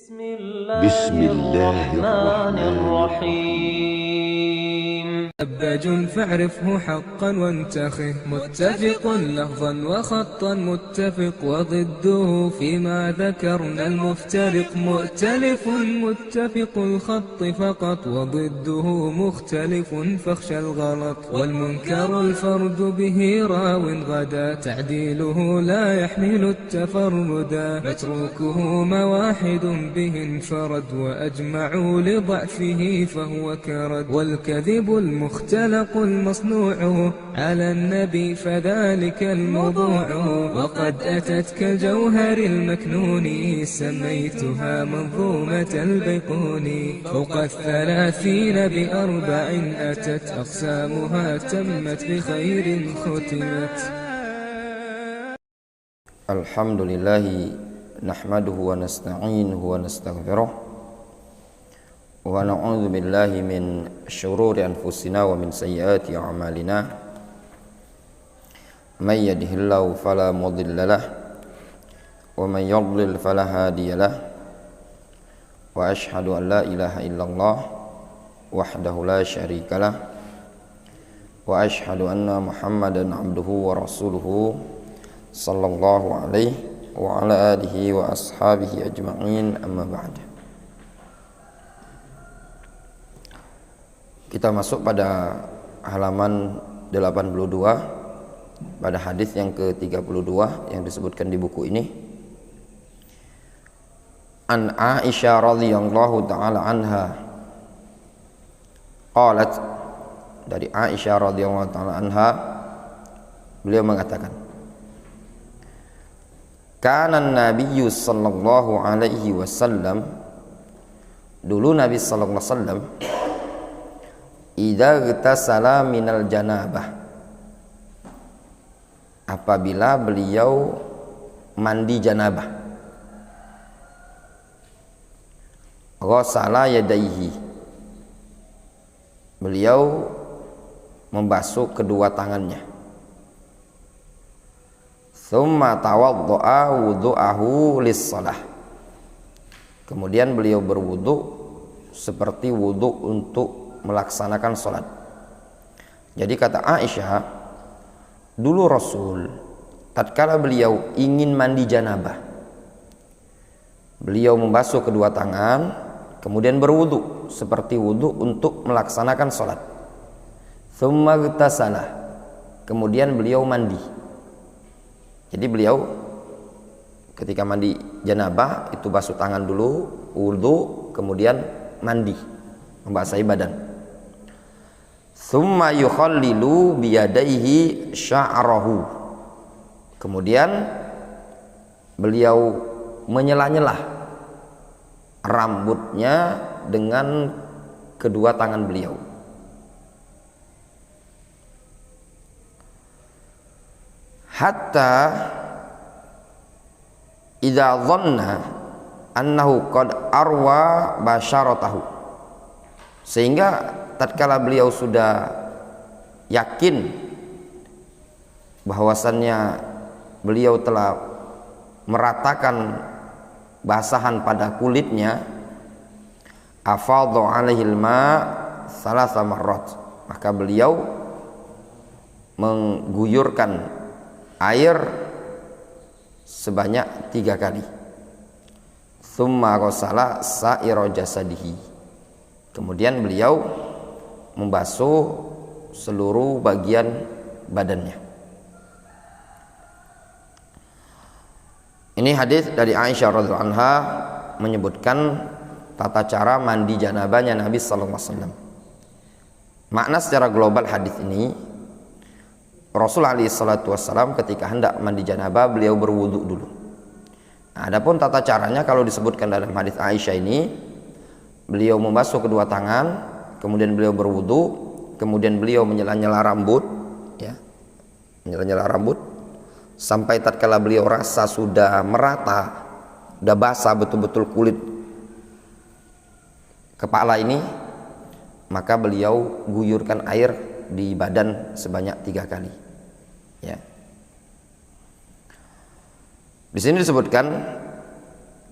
بسم الله الرحمن الرحيم. أباج فاعرفه حقا وانتخه، متفق لفظا وخطا متفق، وضده فيما ذكرنا المفترق، مؤتلف متفق الخط فقط، وضده مختلف فاخشى الغلط، والمنكر الفرد به راو غدا، تعديله لا يحمل التفردا، متروكه مواحد به انفرد، وأجمعوا لضعفه فهو كرد، والكذب المختلق المصنوع على النبي فذلك الموضوع، وقد أتت كالجوهر المكنون سميتها منظومة البيقوني، فوق 30 بأربع أتت أقسامها تمت بخير ختمت. الحمد لله نحمده ونستعينه ونستغفره ونعوذ بالله من شرور أنفسنا ومن سيئات أعمالنا، من يهده الله فلا مضل له ومن يضلل فلا هادي له، وأشهد أن لا إله إلا الله وحده لا شريك له، وأشهد أن محمدا عبده ورسوله صلى الله عليه وعلى آله وأصحابه أجمعين. أما بعد. Kita masuk pada halaman 82 pada hadis yang ke-32 yang disebutkan di buku ini. An Aisyah radhiyallahu taala anha qalat, dari Aisyah radhiyallahu taala anha beliau mengatakan, kana Nabiyyu sallallahu alaihi wasallam, dulu Nabi sallallahu alaihi wasallam, idza ghtasala minal janabah, apabila beliau mandi janabah, ghasala yadaihi, beliau membasuh kedua tangannya, thumma tawaddo'a wudu'ahu lis-shalah, kemudian beliau berwudu seperti wudu untuk melaksanakan sholat. Jadi kata Aisyah, dulu Rasul tatkala beliau ingin mandi janabah, beliau membasuh kedua tangan, kemudian berwudu seperti wudu untuk melaksanakan sholat. Tsumma ghtasala, kemudian beliau mandi. Jadi beliau ketika mandi janabah itu basuh tangan dulu, wudu, kemudian mandi, membasahi badan. Tsumma yukhallilu biyadaihi sya'rahu, kemudian beliau menyela-nyela rambutnya dengan kedua tangan beliau. Hatta idza dhanna annahu qad arwa basyaratahu, sehingga tatkala beliau sudah yakin bahwasannya beliau telah meratakan basahan pada kulitnya, afadha alaihil ma salasa marrat, maka beliau mengguyurkan air sebanyak 3 kali. Tsumma ghasala sa'ira jasadihi, kemudian beliau membasuh seluruh bagian badannya. Ini hadis dari Aisyah radhiyallahu anha menyebutkan tata cara mandi janabahnya Nabi sallallahu alaihi wasallam. Makna secara global hadis ini, Rasul alaihi salatu wasallam ketika hendak mandi janabah beliau berwudu dulu. Nah, adapun tata caranya kalau disebutkan dalam hadis Aisyah ini, beliau membasuh kedua tangan, kemudian beliau berwudu, kemudian beliau menyela-nyela rambut, ya, menyela-nyela rambut sampai tatkala beliau rasa sudah merata, sudah basah betul-betul kulit kepala ini, maka beliau guyurkan air di badan sebanyak 3 kali. Ya. Di sini disebutkan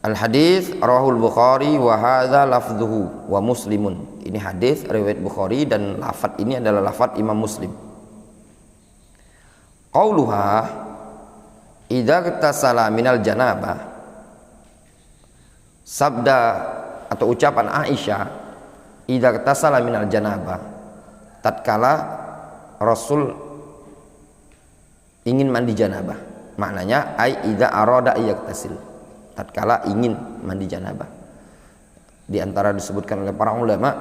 Al-hadis rawahul Bukhari wa hadza lafdhuhu wa Muslimun. Ini hadis riwayat Bukhari dan lafaz ini adalah lafaz Imam Muslim. Qauluha idza tasala minal janabah. Sabda atau ucapan Aisyah idza tasala minal janabah, tatkala Rasul ingin mandi janabah. Maknanya ai idza arada yaktasil, tatkala ingin mandi janabah. Di antara disebutkan oleh para ulama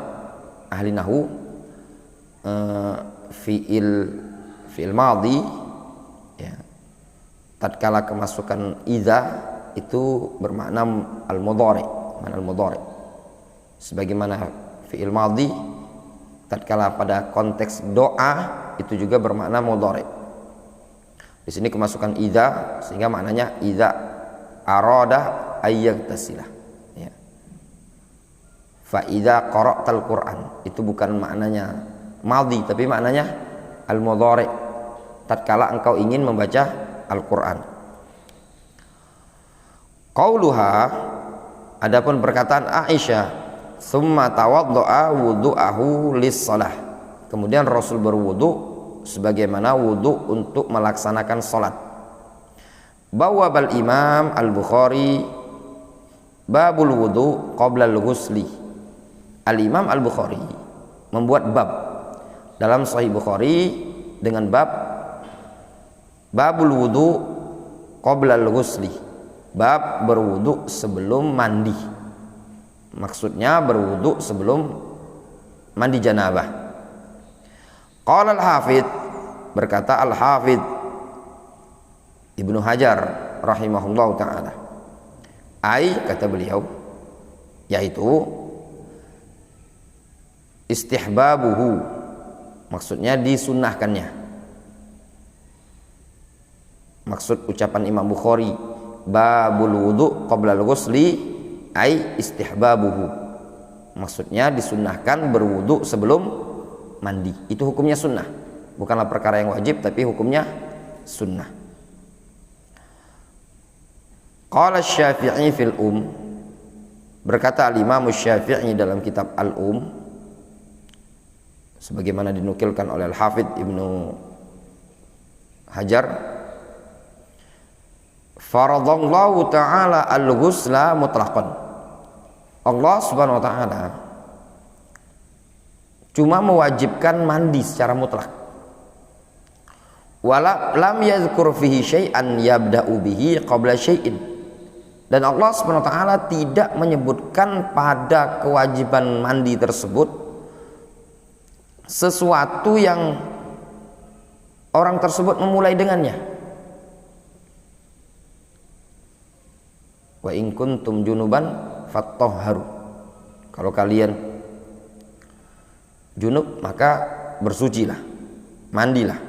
ahli nahwu, fiil madhi ya, tatkala kemasukan idza itu bermakna al-mudhari, mana al-mudhari. Sebagaimana fiil madhi tatkala pada konteks doa itu juga bermakna mudhari. Di sini kemasukan idza sehingga maknanya idza arada ayyagtasilah ya. Fa idza qara'tal Qur'an itu bukan maknanya madhi tapi maknanya al-mudhari, tatkala engkau ingin membaca Al-Qur'an. Qauluha, adapun perkataan Aisyah, summa tawaddo'a wudu'ahu lis-shalah, kemudian Rasul berwudu sebagaimana wudu untuk melaksanakan salat. Bawwabal Imam Al-Bukhari babul wudu qabla al-ghusli. Al-Imam Al-Bukhari membuat bab dalam Sahih Bukhari dengan babul wudu qabla al-ghusli, bab berwudu sebelum mandi. Maksudnya berwudu sebelum mandi janabah. Qala al-Hafidz, berkata al-Hafidz Ibnu Hajar rahimahullah ta'ala, kata beliau, yaitu istihbabuhu, maksudnya disunnahkannya. Maksud ucapan Imam Bukhari babul wudu qabla al-ghusli istihbabuhu, maksudnya disunnahkan berwudu sebelum mandi. Itu hukumnya sunnah, bukanlah perkara yang wajib tapi hukumnya sunnah. Qala Syafi'i fil berkata al-Imam Syafi'i dalam kitab Al-Um, sebagaimana dinukilkan oleh Al-Hafidz Ibnu Hajar, faradallahu ta'ala al-ghusla mutlaqan. Allah Subhanahu wa ta'ala cuma mewajibkan mandi secara mutlak. Wala lam yadhkur fihi syai'an yabda'u bihi qabla syai'in. Dan Allah Subhanahu wa taala tidak menyebutkan pada kewajiban mandi tersebut sesuatu yang orang tersebut memulai dengannya. Wa in kuntum junuban fattahharu. Kalau kalian junub maka bersucilah, mandilah.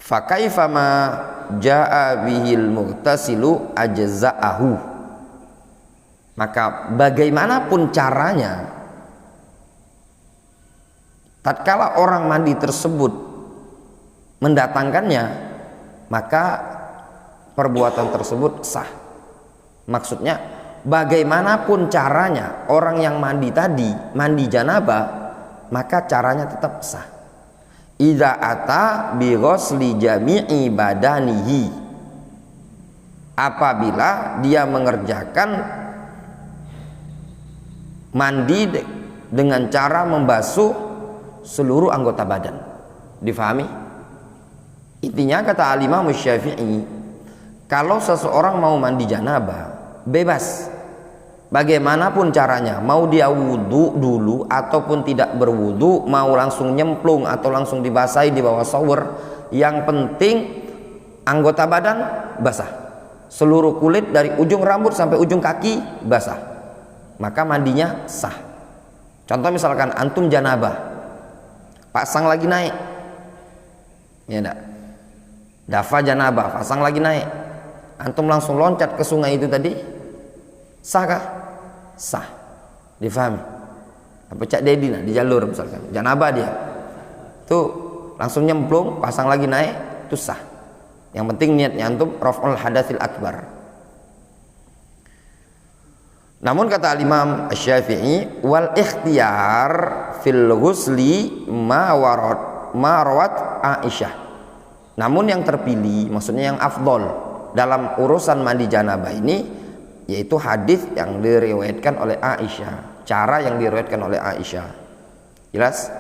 Fa kaifa ma jaa bihil mughtasilu ajza'ahu, maka bagaimanapun caranya tatkala orang mandi tersebut mendatangkannya, maka perbuatan tersebut sah. Maksudnya bagaimanapun caranya orang yang mandi tadi, mandi janabah, maka caranya tetap sah. Idza ata bi ghusli jami'i badanihi, apabila dia mengerjakan mandi dengan cara membasuh seluruh anggota badan. Difahami? Intinya kata Al-Imam Syafi'i, kalau seseorang mau mandi janabah bebas bagaimanapun caranya, mau dia wudu dulu ataupun tidak berwudu, mau langsung nyemplung atau langsung dibasahi di bawah shower, yang penting anggota badan basah, seluruh kulit dari ujung rambut sampai ujung kaki basah, maka mandinya sah. Contoh misalkan antum janabah, pasang lagi naik, ya enggak, dafa janabah pasang lagi naik, antum langsung loncat ke sungai itu tadi, sahkah? Sah. Difahami? Apa Cak Dedi nah, di jalur misalkan janabah dia tuh langsung nyemplung pasang lagi naik, itu sah. Yang penting niatnya antum raf'ul hadatsil akbar. Namun kata Imam Asy-Syafi'i, wal ikhtiyar fil ghusli ma rawat Aisyah. Namun yang terpilih, maksudnya yang afdol dalam urusan mandi janabah ini, yaitu hadis yang diriwayatkan oleh Aisyah, cara yang diriwayatkan oleh Aisyah. Jelas?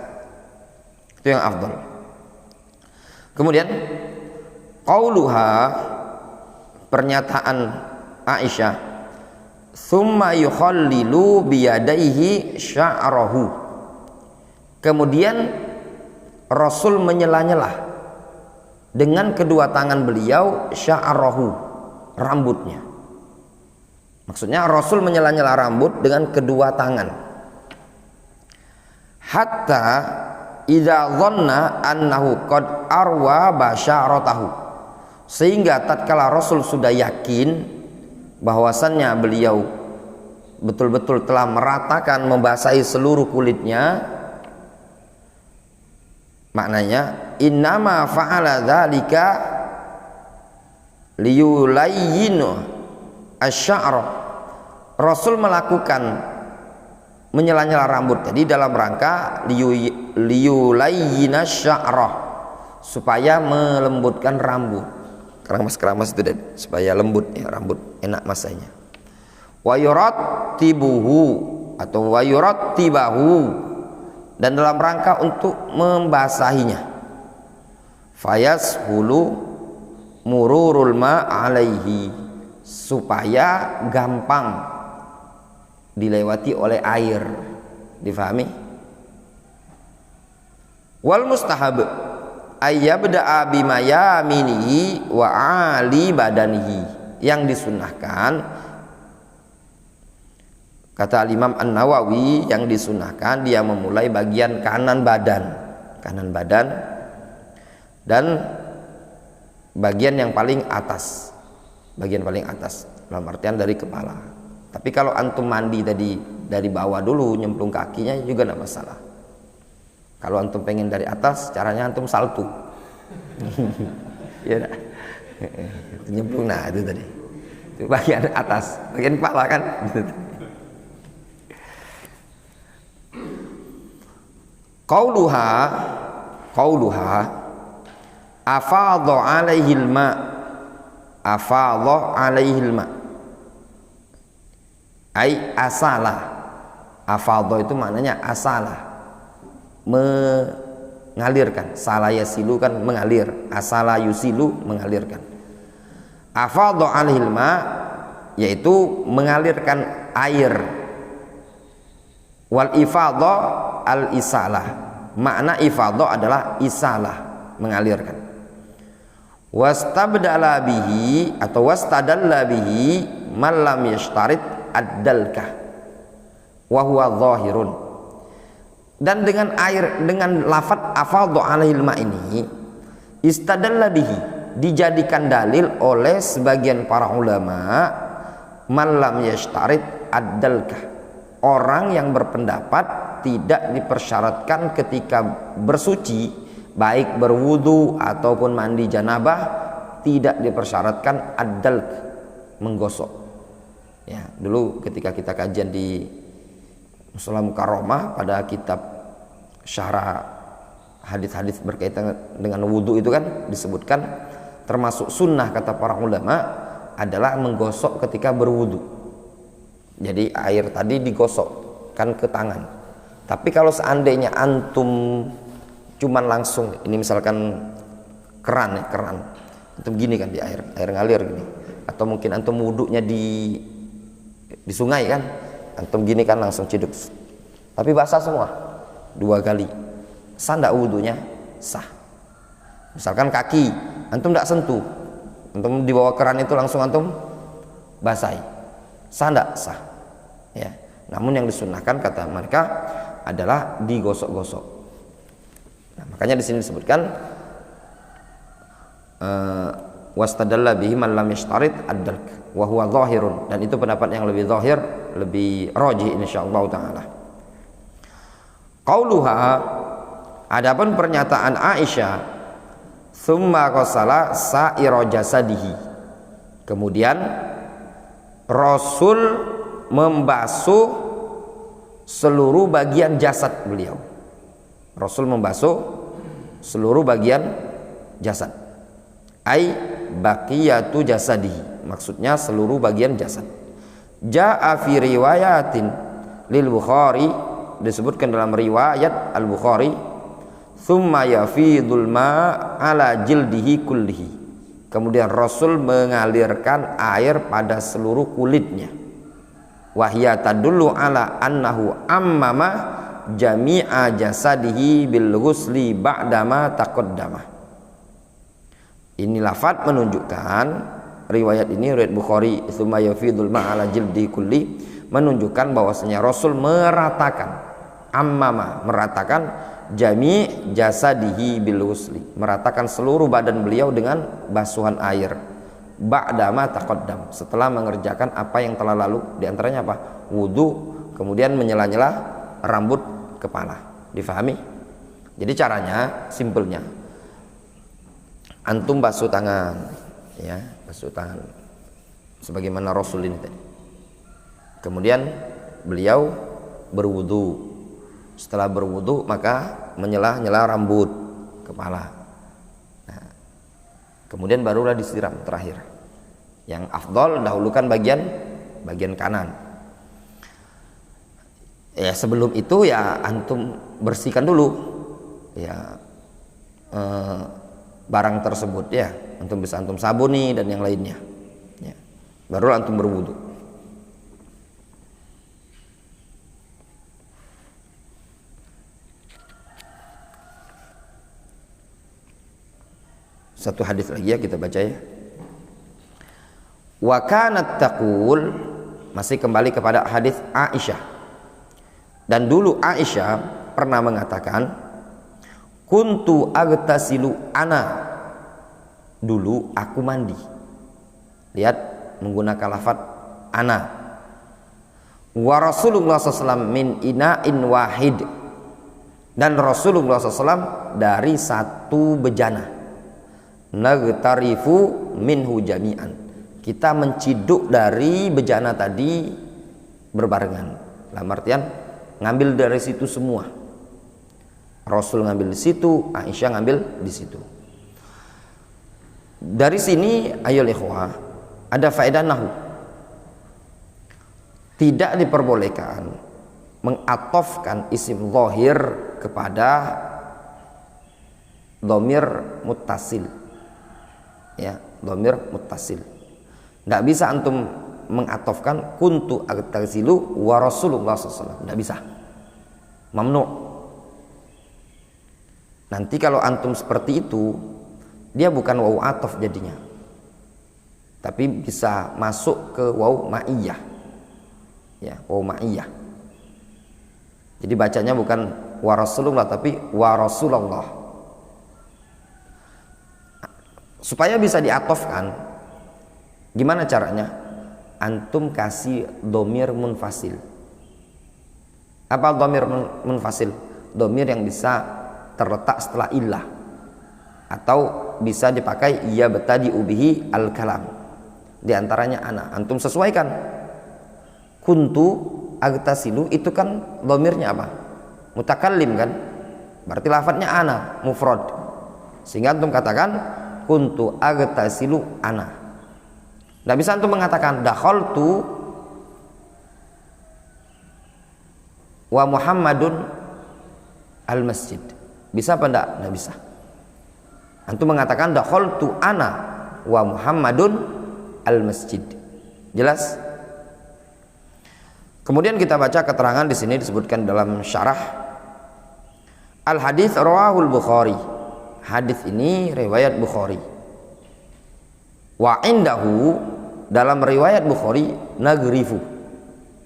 Itu yang afdol. Kemudian qauluha, pernyataan Aisyah, summa yukhallilu biyadaihi sya'rahu. Kemudian Rasul menyela-nyela dengan kedua tangan beliau sya'rahu, rambutnya. Maksudnya Rasul menyela-nyela rambut dengan kedua tangan. Hatta idza dhanna annahu qad arwa basyaratahu, sehingga tatkala Rasul sudah yakin bahwasannya beliau betul-betul telah meratakan, membasahi seluruh kulitnya, maknanya innama fa'ala dzalika liyulayyinu asy-sya'ra. Rasul melakukan menyela-nyela rambut tadi dalam rangka liyulayyina asy-sya'ra, supaya melembutkan rambut. Keramas-keramas itu dan supaya lembut ya, rambut enak masanya. Wa yurattibuhu atau wa yurattibahu, dan dalam rangka untuk membasahinya. Fayashulu mururul ma alaihi, supaya gampang dilewati oleh air. Difahami? Wal mustahab ayyabda'a bima yaminihi wa ali badanihi. Yang disunnahkan, kata Imam An-Nawawi, yang disunnahkan dia memulai bagian kanan badan dan bagian yang paling atas, dalam artian dari kepala. Tapi kalau antum mandi tadi dari bawah dulu, nyemplung kakinya juga tidak masalah. Kalau antum pengen dari atas, caranya antum salto. Ya dah. Nyemplung, nah itu tadi. Itu bagian atas, bagian kepala kan. Qauluha afadha alaihil ma, ai asala. Afadha itu maknanya asala, mengalirkan. Sala yasilu kan mengalir, asala yusilu mengalirkan. Afadha alaihil ma, yaitu mengalirkan air. Wal ifadha al isalah, makna ifadha adalah isalah, mengalirkan. Wastabdala bihi atau wastadalla bihi man lam yashtarit ad-dalkah wa huwa dhahirun. Dan dengan air, dengan lafaz afadha alaihil ma ini, istadalla bihi, dijadikan dalil oleh sebagian para ulama, man lam yashtarit ad-dalkah, orang yang berpendapat tidak dipersyaratkan ketika bersuci, baik berwudu ataupun mandi janabah, tidak dipersyaratkan ad-dalk, menggosok. Ya, dulu ketika kita kajian di Mushola Mukarramah pada kitab syarah hadis-hadis berkaitan dengan wudu itu kan disebutkan termasuk sunnah kata para ulama adalah menggosok ketika berwudu. Jadi air tadi digosokkan ke tangan. Tapi kalau seandainya antum cuman langsung, ini misalkan keran, antum gini kan di air ngalir gini, atau mungkin antum wudunya di sungai kan, antum gini kan langsung ciduk, tapi basah semua 2 kali, sah ndak wudunya? Sah. Misalkan kaki antum ndak sentuh, antum di bawah keran itu langsung antum basahi, sah ndak? Sah. Ya. Namun yang disunnahkan kata mereka adalah digosok-gosok. Nah, makanya di sini disebutkan wastadalla bihi man lam yashtarit ad-dalk wa huwa dhahirun, dan itu pendapat yang lebih zahir, lebih rajih insyaallah taala. Qauluha, adapun pernyataan Aisyah, tsumma qasala sa'ira jasadihi, kemudian Rasul membasuh seluruh bagian jasad beliau. Rasul membasuh seluruh bagian jasad. Ai baqiyatu jasadihi, maksudnya seluruh bagian jasad. Jaa fi riwayatin lil Bukhari, disebutkan dalam riwayat Al Bukhari, thumma yafidul ma ala jildihi kullihi, kemudian Rasul mengalirkan air pada seluruh kulitnya. Wahya tadullu ala annahu ammama jami'a jasadihi bil ghusli ba'dama taqaddama. Ini lafaz menunjukkan, riwayat ini riwayat Bukhari, tsumma yafidul ma'ala jildi kulli, menunjukkan bahwasanya Rasul meratakan, ammama, meratakan jami' jasadihi bil ghusli, meratakan seluruh badan beliau dengan basuhan air. Ba'dama taqaddam, setelah mengerjakan apa yang telah lalu, diantaranya apa? Wudu, kemudian menyela-nyela rambut kepala. Difahami? Jadi caranya simpelnya, antum basuh tangan, ya, basuh tangan sebagaimana Rasul ini tadi. Kemudian beliau berwudu. Setelah berwudu maka menyela-nyela rambut kepala. Nah, kemudian barulah disiram terakhir. Yang afdol dahulukan bagian kanan. Ya, sebelum itu ya antum bersihkan dulu ya barang tersebut, ya, antum bisa antum sabuni dan yang lainnya, ya. Baru antum berwudu. Satu hadis lagi ya kita baca ya. Wa kanat taqul, masih kembali kepada hadis Aisyah. Dan dulu Aisyah pernah mengatakan, kuntu agtasilu ana, dulu aku mandi. Lihat, menggunakan lafaz ana. Wa Rasulullah SAW min ina'in wahid, dan Rasulullah SAW dari satu bejana. Nagtarifu minhu jami'an, kita menciduk dari bejana tadi berbarengan. Dalam artian ngambil dari situ semua. Rasul ngambil di situ, Aisyah ngambil di situ. Dari sini ayolah ikhwah, ada faedah nahwu. Tidak diperbolehkan mengatofkan isim zahir kepada dhamir muttasil. Ya, dhamir muttasil. Tidak bisa antum mengatofkan kuntu agtasilu wa Rasulullah SAW. Tidak bisa. Mamnu. Nanti kalau antum seperti itu, dia bukan waw atof jadinya, tapi bisa masuk ke waw ma'iyah. Ya, waw ma'iyah. Jadi bacanya bukan wa Rasulullah tapi wa Rasulullah. Supaya bisa diatofkan, gimana caranya? Antum kasih dhamir munfasil. Apa dhamir munfasil? Dhamir yang bisa terletak setelah illah, atau bisa dipakai ya betadi ubihi al kalam. Di antaranya ana. Antum sesuaikan. Kuntu agtasilu itu kan dhamirnya apa? Mutakallim kan? Berarti lafadznya ana, mufrad. Sehingga antum katakan kuntu agtasilu ana. Tidak bisa antum mengatakan dakhaltu wa Muhammadun al masjid. Bisa apa enggak? Tidak bisa. Antum mengatakan dakhaltu ana wa Muhammadun al masjid. Jelas? Kemudian kita baca keterangan di sini disebutkan dalam syarah al hadis rawahul Bukhari. Hadis ini riwayat Bukhari. Wa indahu, dalam riwayat Bukhari, nagrifu.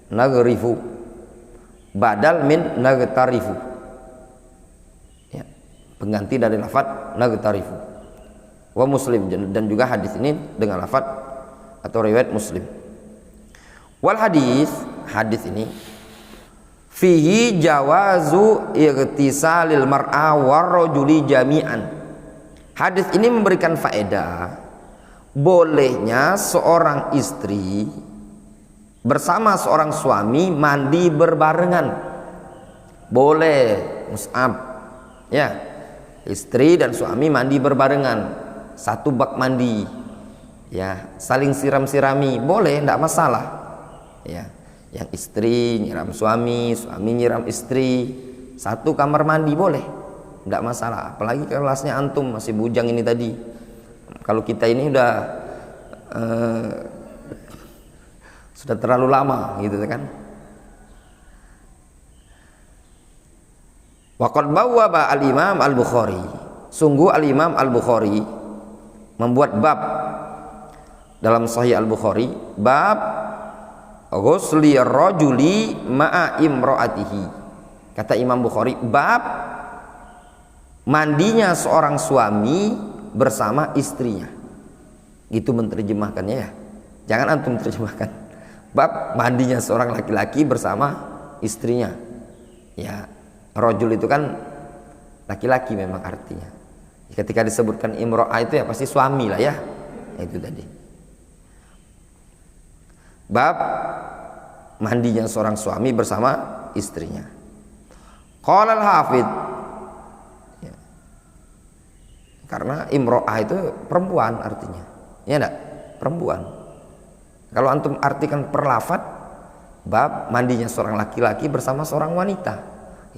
Nagrifu badal min nagtarifu. Ya, pengganti dari lafaz nagtarifu. Wa Muslim, dan juga hadis ini dengan lafaz atau riwayat Muslim. Wal hadis ini fihi jawazu ightisalil mar'a warrajuli jami'an. Hadis ini memberikan faedah bolehnya seorang istri bersama seorang suami mandi berbarengan. Boleh, Mus'ab. Ya, istri dan suami mandi berbarengan, satu bak mandi. Ya, saling siram-sirami, boleh, tidak masalah. Ya, yang istri nyiram suami, suami nyiram istri, satu kamar mandi boleh, tidak masalah. Apalagi kelasnya antum masih bujang ini tadi. Kalau kita ini sudah terlalu lama gitu kan. Waqad bawwaba al-Imam al-Bukhari. Sungguh al-Imam al-Bukhari membuat bab dalam Sahih al-Bukhari, bab ghusli rajuli ma'a imra'atihi. Kata Imam Bukhari, bab mandinya seorang suami bersama istrinya. Gitu menerjemahkannya ya. Jangan antum terjemahkan. Bab mandinya seorang laki-laki bersama istrinya. Ya, rajul itu kan laki-laki memang artinya. Ketika disebutkan imro'ah itu ya pasti suami lah ya. Itu tadi. Bab mandinya seorang suami bersama istrinya. Qala al-Hafidz, ya. Karena imro'ah itu perempuan artinya. Ya enggak? Perempuan. Kalau antum artikan per lafadz, bab mandinya seorang laki-laki bersama seorang wanita,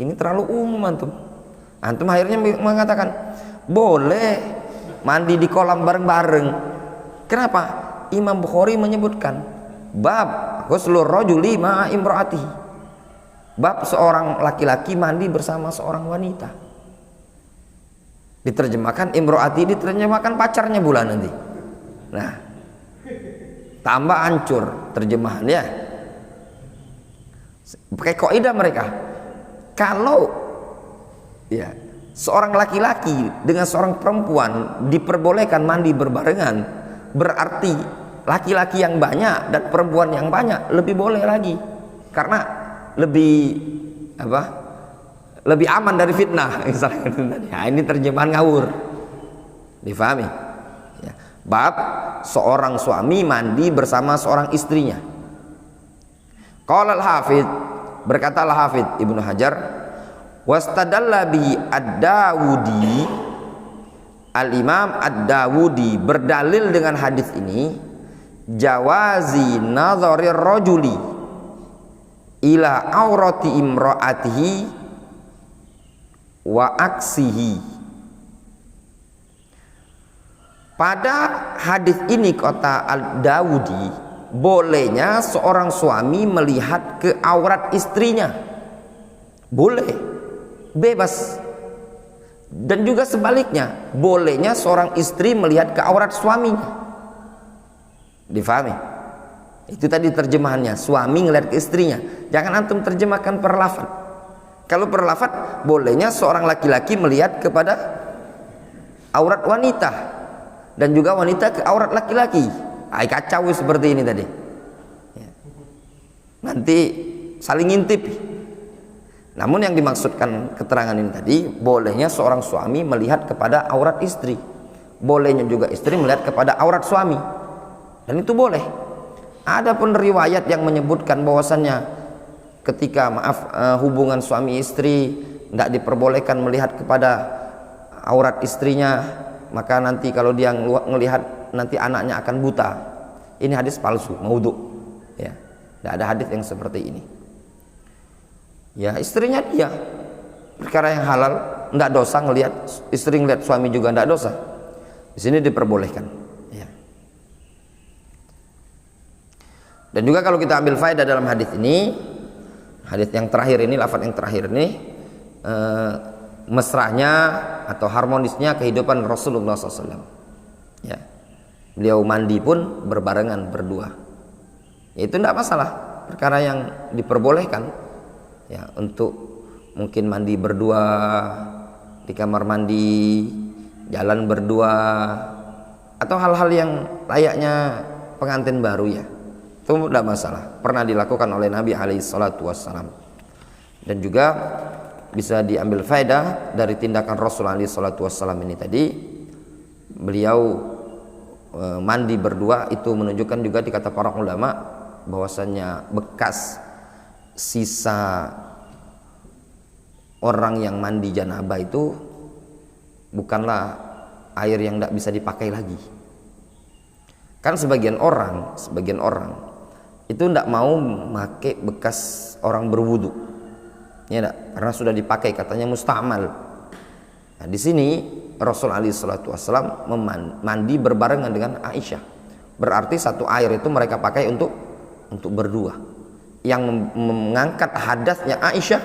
ini terlalu umum antum. Antum akhirnya mengatakan boleh mandi di kolam bareng-bareng. Kenapa? Imam Bukhari menyebutkan bab ghuslur rajuli ma'a imraatihi, bab seorang laki-laki mandi bersama seorang wanita. Diterjemahkan imraati, diterjemahkan pacarnya bulan nanti. Nah, tambah hancur terjemahannya. Pakai kaidah mereka, kalau ya seorang laki-laki dengan seorang perempuan diperbolehkan mandi berbarengan, berarti laki-laki yang banyak dan perempuan yang banyak lebih boleh lagi, karena lebih lebih aman dari fitnah misalnya. Nah, ini terjemahan ngawur, difahami ya. Bab seorang suami mandi bersama seorang istrinya. Qala al-Hafidz, berkata al-Hafidz Ibnu Hajar, wastadalla bi ad-Dawudi, al-Imam ad-Dawudi berdalil dengan hadis ini, jawazi nadharir rajuli ila aurati imraatihi wa aksihi. Pada hadis ini kata Al-Dawudi, bolehnya seorang suami melihat ke aurat istrinya, boleh, bebas. Dan juga sebaliknya, bolehnya seorang istri melihat ke aurat suaminya. Difahami? Itu tadi terjemahannya, suami ngelihat ke istrinya. Jangan antum terjemahkan per lafadz. Kalau per lafadz, bolehnya seorang laki-laki melihat kepada aurat wanita dan juga wanita ke aurat laki-laki. Kacau seperti ini tadi ya. Nanti saling ngintip. Namun yang dimaksudkan keterangan ini tadi, bolehnya seorang suami melihat kepada aurat istri, bolehnya juga istri melihat kepada aurat suami, dan itu boleh. Ada pun riwayat yang menyebutkan bahwasannya ketika hubungan suami istri tidak diperbolehkan melihat kepada aurat istrinya, maka nanti kalau dia melihat nanti anaknya akan buta. Ini hadis palsu, maudhu ya. Tidak ada hadis yang seperti ini. Ya, istrinya dia perkara yang halal, tidak dosa ngelihat istri, ngelihat suami juga tidak dosa. Di sini diperbolehkan ya. Dan juga kalau kita ambil faedah dalam hadis ini, hadis yang terakhir ini, lafaz yang terakhir ini, mesranya atau harmonisnya kehidupan Rasulullah SAW ya. Beliau mandi pun berbarengan berdua, itu tidak masalah, perkara yang diperbolehkan ya, untuk mungkin mandi berdua di kamar mandi, jalan berdua, atau hal-hal yang layaknya pengantin baru ya, itu tidak masalah, pernah dilakukan oleh Nabi SAW. Dan juga bisa diambil faedah dari tindakan Rasulullah SAW ini tadi, beliau mandi berdua itu menunjukkan juga, dikata para ulama, bahwasanya bekas sisa orang yang mandi janabah itu bukanlah air yang tidak bisa dipakai lagi. Kan sebagian orang itu tidak mau pakai bekas orang berwudu, ya enggak? Karena sudah dipakai, katanya musta'mal. Nah, di sini Rasul alaihi salatu wasallam mandi berbarengan dengan Aisyah. Berarti satu air itu mereka pakai untuk berdua. Yang mengangkat hadasnya Aisyah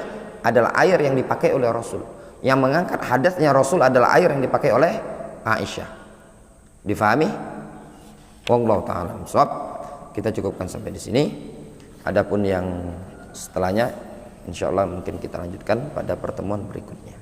adalah air yang dipakai oleh Rasul. Yang mengangkat hadasnya Rasul adalah air yang dipakai oleh Aisyah. Difahami? Wallahu ta'ala shawab. Kita cukupkan sampai di sini. Adapun yang setelahnya insyaallah mungkin kita lanjutkan pada pertemuan berikutnya.